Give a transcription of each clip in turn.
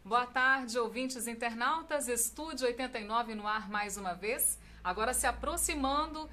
Boa tarde, ouvintes internautas. Estúdio 89 no ar mais uma vez. Agora se aproximando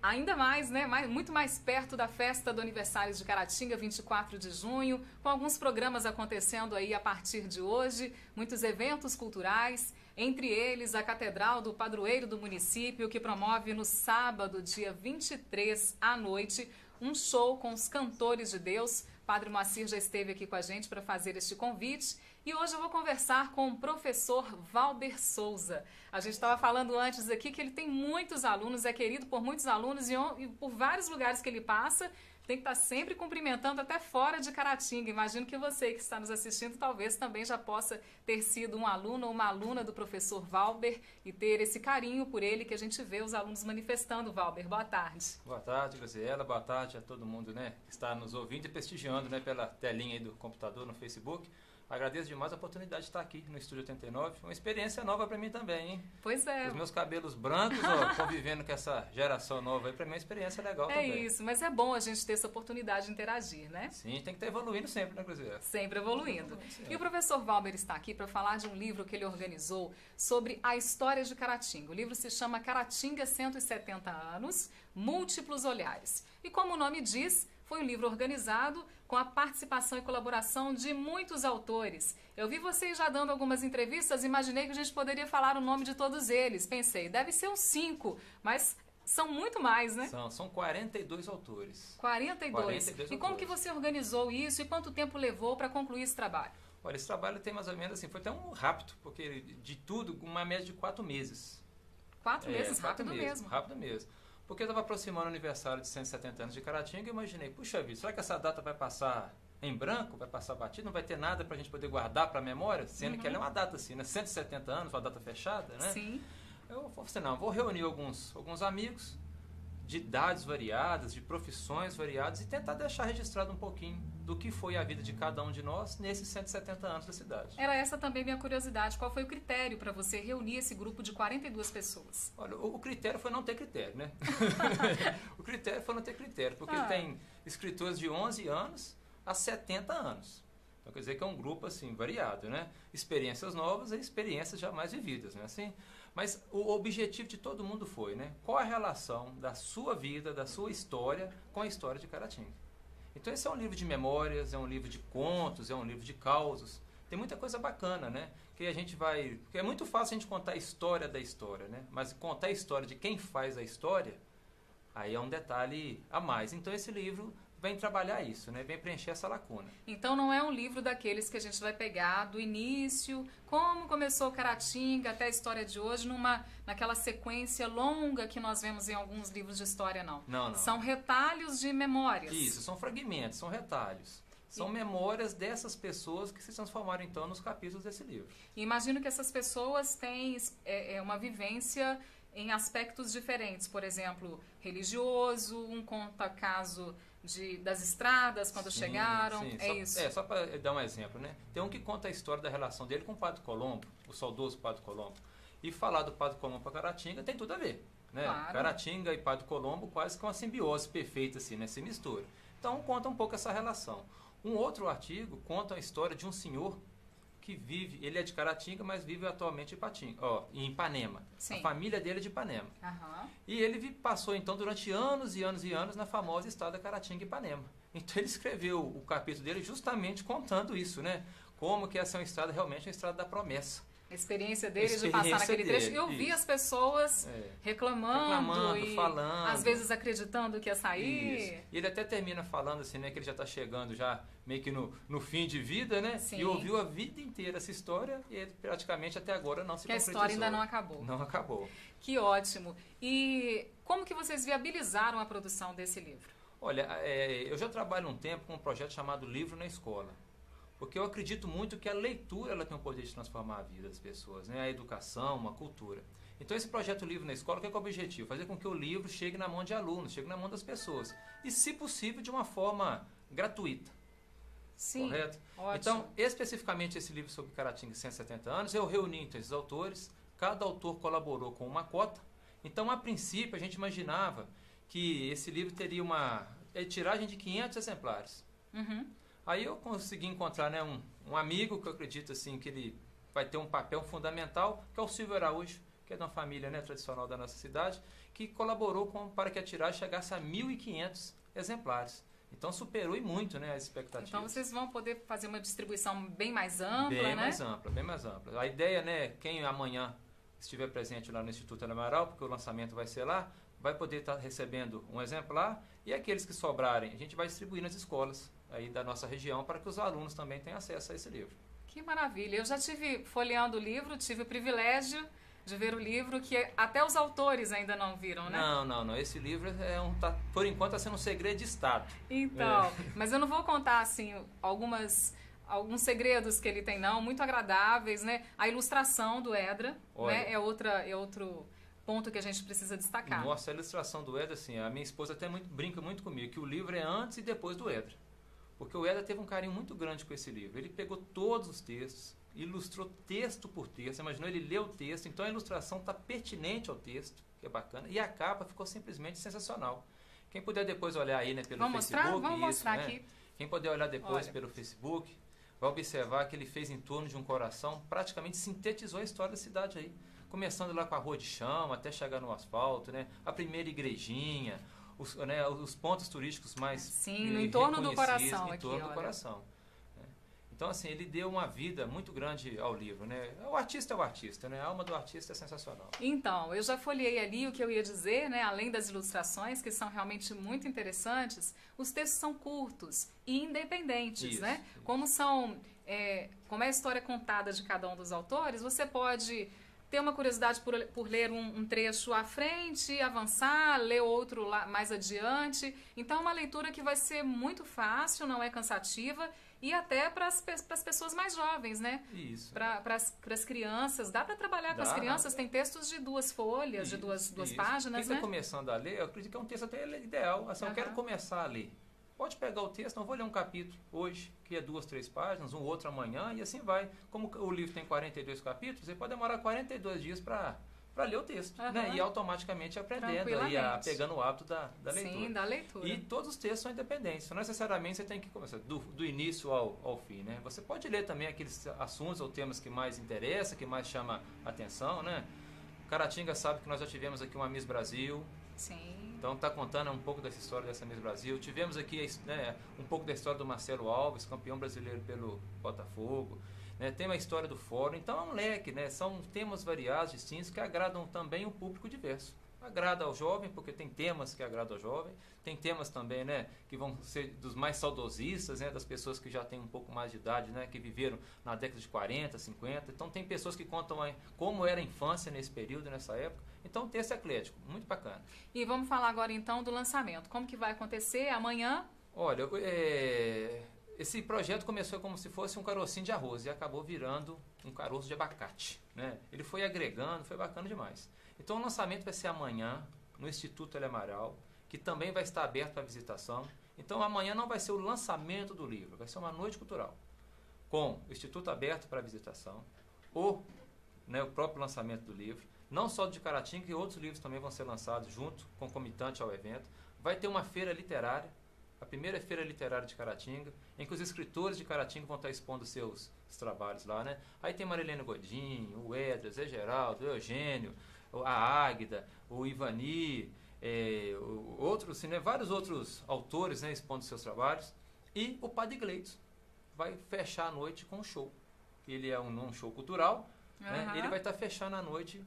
ainda mais, né? Muito mais perto da festa do aniversário de Caratinga, 24 de junho, com alguns programas acontecendo aí a partir de hoje, muitos eventos culturais, entre eles a Catedral do Padroeiro do município, que promove no sábado, dia 23 à noite, um show com os cantores de Deus. Padre Moacir já esteve aqui com a gente para fazer este convite e hoje eu vou conversar com o professor Valber Souza. A gente estava falando antes aqui que ele tem muitos alunos, é querido por muitos alunos e por vários lugares que ele passa, tem que estar sempre cumprimentando até fora de Caratinga. Imagino que você que está nos assistindo talvez também já possa ter sido um aluno ou uma aluna do professor Valber e ter esse carinho por ele que a gente vê os alunos manifestando. Valber, boa tarde. Boa tarde, Graziela. Boa tarde a todo mundo, né, que está nos ouvindo e prestigiando, né, pela telinha aí do computador no Facebook. Agradeço demais a oportunidade de estar aqui no Estúdio 89. Uma experiência nova para mim também, hein? Pois é. Os meus cabelos brancos, ó, convivendo com essa geração nova aí, para mim é uma experiência legal também. É isso, mas é bom a gente ter essa oportunidade de interagir, né? Sim, tem que estar evoluindo sempre, né, Graziela? Sempre evoluindo. E o professor Valber está aqui para falar de um livro que ele organizou sobre a história de Caratinga. O livro se chama Caratinga 170 anos, Múltiplos Olhares. E como o nome diz, foi um livro organizado com a participação e colaboração de muitos autores. Eu vi vocês já dando algumas entrevistas, imaginei que a gente poderia falar o nome de todos eles. Pensei, deve ser uns 5, mas são muito mais, né? São 42 autores. 42. E como que você organizou isso e quanto tempo levou para concluir esse trabalho? Olha, esse trabalho tem mais ou menos assim, foi até um rápido, porque de tudo, uma média de 4 meses. 4 meses? Rápido meses, mesmo. Rápido mesmo. Porque eu estava aproximando o aniversário de 170 anos de Caratinga e eu imaginei, puxa vida, será que essa data vai passar em branco, vai passar batido, não vai ter nada para a gente poder guardar para a memória? Sendo que ela é uma data assim, né? 170 anos, uma data fechada, né? Sim. Eu falei assim, não, vou reunir alguns amigos de idades variadas, de profissões variadas e tentar deixar registrado um pouquinho do que foi a vida de cada um de nós nesses 170 anos da cidade. Era essa também minha curiosidade. Qual foi o critério para você reunir esse grupo de 42 pessoas? Olha, o critério foi não ter critério, né? O critério foi não ter critério, porque tem escritores de 11 anos a 70 anos. Então quer dizer que é um grupo assim variado, né? Experiências novas e experiências jamais vividas, né? Assim, mas o objetivo de todo mundo foi, né? Qual a relação da sua vida, da sua história com a história de Caratinga? Então esse é um livro de memórias, é um livro de contos, é um livro de causos. Tem muita coisa bacana, né? Que a gente vai... Porque é muito fácil a gente contar a história da história, né? Mas contar a história de quem faz a história, aí é um detalhe a mais. Então esse livro vem trabalhar isso, né? Vem preencher essa lacuna. Então não é um livro daqueles que a gente vai pegar do início, como começou Caratinga até a história de hoje, naquela sequência longa que nós vemos em alguns livros de história, não. Não. São retalhos de memórias. Isso, são fragmentos, são retalhos. São memórias dessas pessoas que se transformaram então nos capítulos desse livro. E imagino que essas pessoas têm uma vivência em aspectos diferentes, por exemplo, religioso, um conta caso das estradas quando chegaram, sim. Isso. Só para dar um exemplo, né? Tem um que conta a história da relação dele com o Padre Colombo, o saudoso Padre Colombo. E falar do Padre Colombo para Caratinga tem tudo a ver, né? Claro. Caratinga e Padre Colombo quase que uma simbiose perfeita assim, né? Se mistura. Então conta um pouco essa relação. Um outro artigo conta a história de um senhor que vive, ele é de Caratinga, mas vive atualmente em Ipanema. Sim. A família dele é de Ipanema. Aham. E ele passou então durante anos e anos e anos na famosa estrada Caratinga e Ipanema. Então ele escreveu o capítulo dele justamente contando isso, né? Como que essa é uma estrada, realmente uma estrada da promessa. A experiência dele de passar naquele trecho. Eu vi as pessoas reclamando e falando. Às vezes acreditando que ia sair. Isso. E ele até termina falando assim, né, que ele já está chegando já meio que no fim de vida, né? Sim. E ouviu a vida inteira essa história e ele praticamente até agora não se concretizou. Que a história ainda não acabou. Não acabou. Que ótimo. E como que vocês viabilizaram a produção desse livro? Olha, eu já trabalho um tempo com um projeto chamado Livro na Escola. Porque eu acredito muito que a leitura ela tem o poder de transformar a vida das pessoas, né? A educação, a cultura. Então esse projeto Livro na Escola, qual é o objetivo? Fazer com que o livro chegue na mão de alunos, chegue na mão das pessoas. E, se possível, de uma forma gratuita. Sim, correto? Ótimo. Então, especificamente esse livro sobre Caratinga 170 anos, eu reuni então esses autores, cada autor colaborou com uma cota. Então, a princípio, a gente imaginava que esse livro teria uma tiragem de 500 exemplares. Uhum. Aí eu consegui encontrar, né, um amigo que eu acredito assim, que ele vai ter um papel fundamental, que é o Silvio Araújo, que é de uma família, né, tradicional da nossa cidade, que colaborou para que a tiragem chegasse a 1.500 exemplares. Então superou e muito, né, as expectativas. Então vocês vão poder fazer uma distribuição bem mais ampla, bem né? Bem mais ampla. A ideia, né, quem amanhã estiver presente lá no Instituto Helena Amaral, porque o lançamento vai ser lá, vai poder estar recebendo um exemplar, e aqueles que sobrarem, a gente vai distribuir nas escolas aí da nossa região para que os alunos também tenham acesso a esse livro. Que maravilha! Eu já tive folheando o livro, tive o privilégio de ver o livro que até os autores ainda não viram, né? Não. Esse livro por enquanto está sendo um segredo de Estado. Então, mas eu não vou contar assim alguns segredos que ele tem, não, muito agradáveis, né? A ilustração do Edra, né? É outro ponto que a gente precisa destacar. Nossa, a ilustração do Edra, assim, a minha esposa até brinca muito comigo, que o livro é antes e depois do Edra. Porque o Edra teve um carinho muito grande com esse livro. Ele pegou todos os textos, ilustrou texto por texto, imaginou, ele leu o texto, então a ilustração está pertinente ao texto, que é bacana, e a capa ficou simplesmente sensacional. Quem puder depois olhar aí, né, pelo Facebook, vamos mostrar né? Aqui. Quem puder olhar depois pelo Facebook, vai observar que ele fez em torno de um coração, praticamente sintetizou a história da cidade aí, começando lá com a rua de chão, até chegar no asfalto, né, a primeira igrejinha, os pontos turísticos mais Sim, no entorno do coração aqui, olha. Do coração. Então, assim, ele deu uma vida muito grande ao livro, né? O artista é o artista, né? A alma do artista é sensacional. Então, eu já folhei ali o que eu ia dizer, né? Além das ilustrações, que são realmente muito interessantes, os textos são curtos e independentes, né? Isso. Como é a história contada de cada um dos autores, você pode ter uma curiosidade por ler um trecho à frente, avançar, ler outro lá mais adiante. Então, é uma leitura que vai ser muito fácil, não é cansativa, e até para as pessoas mais jovens, né? Isso. Para as crianças. Dá para trabalhar com as crianças, tem textos de 2 folhas, de duas páginas, Quem está começando a ler, eu acredito que é um texto até ideal. Assim, eu quero começar a ler. Pode pegar o texto, não vou ler um capítulo hoje, que é 2, 3 páginas, um outro amanhã, e assim vai. Como o livro tem 42 capítulos, você pode demorar 42 dias para ler o texto, né? E automaticamente aprendendo, e pegando o hábito da leitura. Sim, da leitura. E todos os textos são independentes, não necessariamente você tem que começar do início ao fim, né? Você pode ler também aqueles assuntos ou temas que mais interessam, que mais chama atenção, né? Caratinga sabe que nós já tivemos aqui uma Miss Brasil. Sim. Então está contando um pouco dessa história dessa Miss Brasil. Tivemos aqui, né, um pouco da história do Marcelo Alves, campeão brasileiro pelo Botafogo. Né? Tem uma história do fórum. Então é um leque, né? São temas variados, distintos, que agradam também o público diverso. Agrada ao jovem, porque tem temas que agradam ao jovem. Tem temas também, né, que vão ser dos mais saudosistas, né, das pessoas que já têm um pouco mais de idade, né, que viveram na década de 40, 50. Então tem pessoas que contam como era a infância nesse período, nessa época. Então, texto eclético, muito bacana. E vamos falar agora, então, do lançamento. Como que vai acontecer amanhã? Olha, esse projeto começou como se fosse um carocinho de arroz e acabou virando um caroço de abacate, né? Ele foi agregando, foi bacana demais. Então, o lançamento vai ser amanhã, no Instituto Helena Amaral, que também vai estar aberto para visitação. Então, amanhã não vai ser o lançamento do livro, vai ser uma noite cultural, com o Instituto aberto para visitação, o próprio lançamento do livro, não só do de Caratinga, que outros livros também vão ser lançados junto, concomitante ao evento. Vai ter uma feira literária, a primeira feira literária de Caratinga, em que os escritores de Caratinga vão estar expondo seus trabalhos lá, né? Aí tem Marilene Godinho, o Edra, Zé Geraldo, o Eugênio, a Águida, o Ivani, outros, né? Vários outros autores, né, expondo seus trabalhos. E o Padre Gleidson vai fechar a noite com um show. Ele é um show cultural, né? Ele vai estar fechando a noite.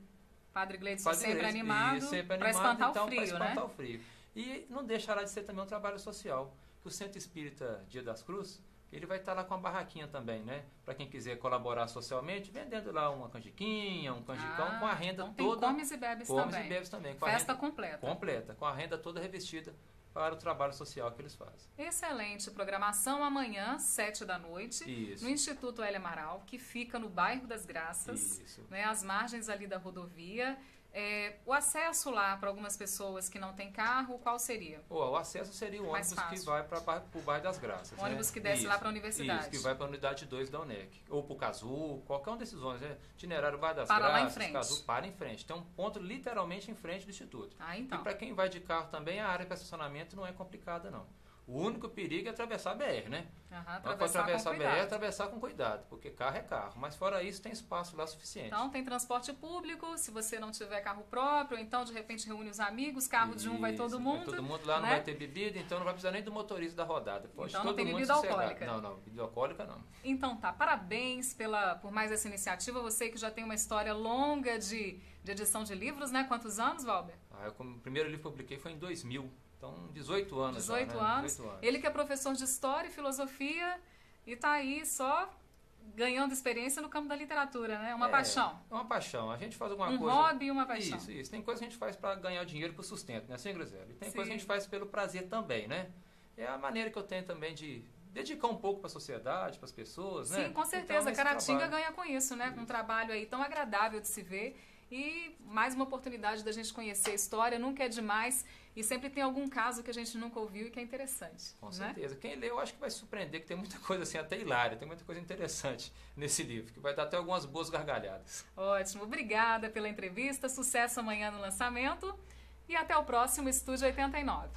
Padre Gleidson sempre animado para espantar o frio, para espantar o frio. E não deixará de ser também um trabalho social, que o Centro Espírita Dia das Cruzes, ele vai estar lá com a barraquinha também, né? Para quem quiser colaborar socialmente, vendendo lá uma canjiquinha, um canjicão, com a renda então toda. Tem comes e bebes também. Comes e bebes também. Festa completa. Completa, com a renda toda revestida para o trabalho social que eles fazem. Excelente programação amanhã, 7 da noite, Isso. no Instituto Helena Amaral, que fica no bairro das Graças, né, às margens ali da rodovia. O acesso lá para algumas pessoas que não têm carro, qual seria? O acesso seria o ônibus que vai para o bairro das Graças. O ônibus que desce lá para a universidade. Isso, que vai para a unidade 2 da UNEC. Ou para o Cazu, qualquer um desses ônibus. Itinerário Bairro das Graças, lá em frente. Cazu, para em frente. Tem um ponto literalmente em frente do Instituto. Então. E para quem vai de carro também, a área para estacionamento não é complicada, não. O único perigo é atravessar a BR, né? Atravessar a BR, atravessar com cuidado, porque carro é carro. Mas fora isso, tem espaço lá suficiente. Então, tem transporte público, se você não tiver carro próprio, então, de repente, reúne os amigos, carro de um vai todo mundo. Vai todo mundo lá, né? Não vai ter bebida, então não vai precisar nem do motorista da rodada. Pode então, todo não tem mundo bebida sossegado. alcoólica. Não, bebida alcoólica não. Então, tá. Parabéns por mais essa iniciativa. Você que já tem uma história longa de edição de livros, né? Quantos anos, Valber? O primeiro livro que eu publiquei foi em 2000. Então, 18 anos. 18 já, né? anos. 18 anos. Ele que é professor de História e Filosofia e tá aí só ganhando experiência no campo da literatura, né? Uma paixão. É uma paixão. A gente faz alguma coisa... Um hobby e uma paixão. Isso. Tem coisa que a gente faz para ganhar dinheiro, para o sustento, né? Sem Griseli. E tem Sim. coisa que a gente faz pelo prazer também, né? É a maneira que eu tenho também de dedicar um pouco para a sociedade, para as pessoas, né? Sim, com certeza. Então, Caratinga ganha com isso, né? Com um trabalho aí tão agradável de se ver. E mais uma oportunidade da gente conhecer a história, nunca é demais. E sempre tem algum caso que a gente nunca ouviu e que é interessante. Com né? certeza. Quem lê, eu acho que vai surpreender, que tem muita coisa assim, até hilária, tem muita coisa interessante nesse livro, que vai dar até algumas boas gargalhadas. Ótimo. Obrigada pela entrevista. Sucesso amanhã no lançamento. E até o próximo Estúdio 89.